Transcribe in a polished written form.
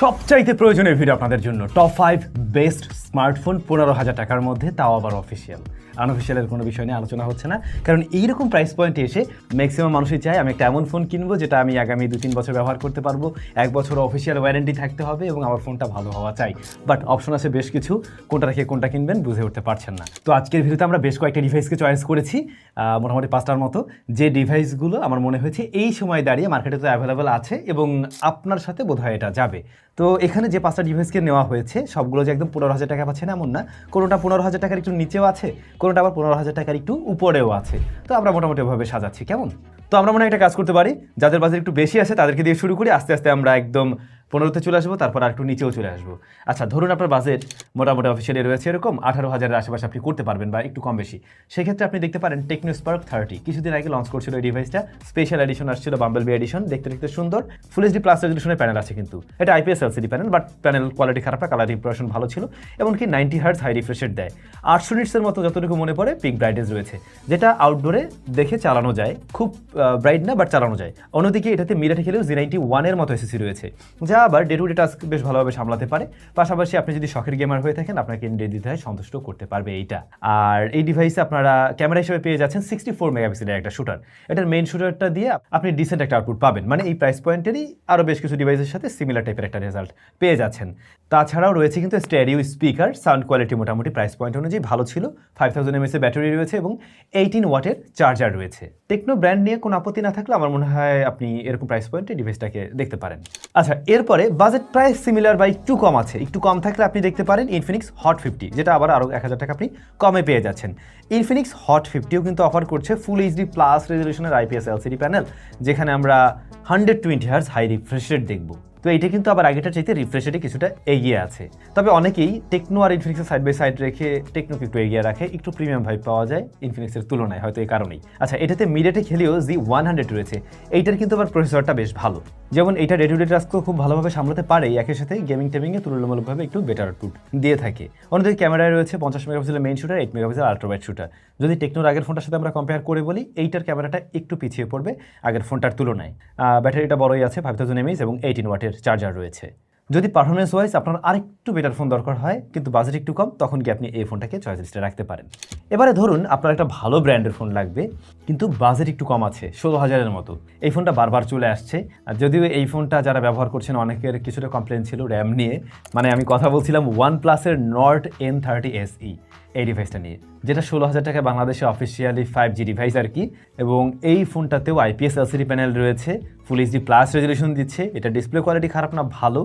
সবচাইতে প্রয়োজনীয় ভিডিও আপনাদের জন্য টপ 5 বেস্ট স্মার্টফোন 15,000 টাকার মধ্যে, তাও আবার অফিসিয়াল। আনঅফিসিয়ালের কোনো বিষয় নিয়ে আলোচনা হচ্ছে না, কারণ এইরকম প্রাইস পয়েন্টে এসে ম্যাক্সিমাম মানুষই চায় আমি একটা এমন ফোন কিনবো যেটা আমি আগামী 2-3 বছর ব্যবহার করতে পারবো, 1 বছর অফিসিয়াল ওয়ারেন্টি থাকতে হবে এবং আমার ফোনটা ভালো হওয়া চাই। বাট অপশন আছে বেশ কিছু, কোনটা রেখে কোনটা কিনবেন বুঝে উঠতে পারছেন না। তো আজকের ভিডিওতে আমরা বেশ কয়েকটা ডিভাইসকে চয়েস করেছি, মোটামুটি 5টার মতো, যে ডিভাইসগুলো আমার মনে হয়েছে এই সময় দাঁড়িয়ে মার্কেটে তো অ্যাভেলেবেল আছে এবং আপনার সাথে বোধহয় এটা যাবে। তো এখানে যে 5টা ডিভাইসকে নেওয়া হয়েছে সবগুলো যে একদম 15,000 টাকা পাচ্ছেন এমন না, কোনোটা 15,000 টাকার একটু নিচেও আছে, কোনোটা আবার 15,000 টাকার একটু উপরেও আছে। তো আমরা মোটামুটি ভাবে সাজাচ্ছি, কেমন? তো আমরা মনে হয় একটা কাজ করতে পারি, যাদের বাজেট একটু বেশি আছে তাদেরকে দিয়ে শুরু করি, আস্তে আস্তে আমরা একদম 15তে চলে আসবো, তারপর আর একটু নিচেও চলে আসবো। আচ্ছা, ধরুন আপনার বাজেট মোটামুটি অফিসিয়ালি রয়েছে এরকম 18,000-এর আশেপাশে আপনি করতে পারবেন বা একটু কম বেশি। সেক্ষেত্রে আপনি দেখতে পারেন টেকনো স্পার্ক 30 কিছুদিন আগে লঞ্চ করছিল এই ডিভাইসটা, স্পেশাল এডিশন আসছিল, বাম্বলবি এডিশন, দেখতে দেখতে সুন্দর, ফুল এইচডি প্লাস রেজলিউশনের প্যানেল আছে, কিন্তু এটা IPS LCD panel, but panel quality খারাপ না, কালার রিপ্রেশন ভালো ছিল, এমনকি 90 হার্টজ হাই রিফ্রেশ রেট দেয়, 800 নিটসের মতো যতটুকু মনে পড়ে পিক ব্রাইটনেস রয়েছে, যেটা আউটডোরে দেখে চালানো যায়, খুব ব্রাইট না বাট চালানো যায়। অন্যদিকে এটাতে মিরাটে খেলেও Z91 এর মতো এসএসডি রয়েছে, যা আবার ডে টু ডে টাস্ক বেশ ভালোভাবে সামলাতে পারে। পাশাপাশি আপনি যদি শখের গেমার হয়ে থাকেন আপনাকে নির্দ্বিধায় সন্তুষ্ট করতে পারবে এইটা। আর এই ডিভাইসে আপনারা ক্যামেরা হিসেবে পেয়ে যাচ্ছেন 64 মেগাপিক্সেলের একটা শুটার। এটার মেইন শুটারটা দিয়ে আপনি ডিসেন্ট একটা আউটপুট পাবেন, মানে এই প্রাইস পয়েন্টেরই আরও বেশ কিছু ডিভাইসের সাথে সিমিলার টাইপের একটা রেজাল্ট পেয়ে যাচ্ছেন। তাছাড়াও রয়েছে কিন্তু স্টেরিও স্পিকার, সাউন্ড কোয়ালিটি মোটামুটি প্রাইস পয়েন্ট অনুযায়ী ভালো ছিল, 5000 mAh এর ব্যাটারি রয়েছে এবং 18 ওয়াটের চার্জার রয়েছে। টেকনো ব্র্যান্ড নিয়ে কোনো আপত্তি না থাকলে আমার মনে হয় আপনি এরকম প্রাইস পয়েন্টে ডিভাইসটাকে দেখতে পারেন। আচ্ছা, এরপরে বাজেট প্রায় সিমিলার বা একটু কম আছে, একটু কম থাকলে আপনি দেখতে পারেন ইনফিনিক্স হট 50, যেটা আবার আরও 1000 টাকা আপনি কমে পেয়ে যাচ্ছেন। ইনফিনিক্স হট 50ও কিন্তু অফার করছে ফুল এইচডি প্লাস রেজলিউশনের আইপিএস এলসিডি প্যানেল, যেখানে আমরা 120 হার্জ হাই রিফ্রেশ রেট দেখব। তো এইটা কিন্তু আবার আগেটার চাইতে রিফ্রেশ রেটে কিছুটা এগিয়ে আছে। তবে অনেকেই টেকনো আর ইনফিনিক্সের সাইড বাই সাইড রেখে টেকনোকে একটু এগিয়ে রাখে, একটু প্রিমিয়াম ভাইব পাওয়া যায় ইনফিনিক্সের তুলনায়, হয়তো এই কারণেই। আচ্ছা, এটাতে মিডিয়াটেক হেলিও Z100 রয়েছে, এইটার কিন্তু আবার প্রসেসরটা বেশ ভালো, যেমন এইটা ডে টু ডে টাস্কও খুব ভালোভাবে সামলাতে পারে, একই সাথে গেমিং টেমিংয়ে তুলনামূলকভাবে একটু বেটার আউটপুট দিয়ে থাকে। অন্যদিকে ক্যামেরায় রয়েছে 50 মেগাপিক্সেলের main shooter, 8 megapixel ultrawide shooter. যদি টেকনোর আগের ফোনটার সাথে আমরা কম্পেয়ার করে বলি, এইটার ক্যামেরাটা একটু পিছিয়ে পড়বে আগের ফোনটার তুলনায়। ব্যাটারিটা বড়ই আছে, 5000 mAh এবং 18 ওয়াটের চার্জার রয়েছে। যদি পারফরমেন্স ওয়াইজ আপনার আরেকটু বেটার ফোন দরকার হয় কিন্তু বাজেট একটু কম, তখন কি আপনি এই ফোনটাকে চয়েস লিস্টে রাখতে পারেন। এবারে ধরুন আপনার একটা ভালো ব্র্যান্ডের ফোন লাগবে কিন্তু বাজেট একটু কম আছে, 16,000-এর মতো। এই ফোনটা বারবার চলে আসছে, আর যদিও এই ফোনটা যারা ব্যবহার করছেন অনেকের কিছুটা কমপ্লেন ছিল র্যাম নিয়ে, মানে আমি কথা বলছিলাম OnePlus-এর Nord N30 SE, এই ডিভাইসটা নিয়ে, যেটা 16,000 টাকায় বাংলাদেশে অফিসিয়ালি 5G ডিভাইস আর কি। এবং এই ফোনটাতেও আইপিএস এলসিডি প্যানেল রয়েছে, ফুল এইচডি প্লাস রেজলিউশন দিচ্ছে, এটা ডিসপ্লে কোয়ালিটি খারাপ না, ভালো।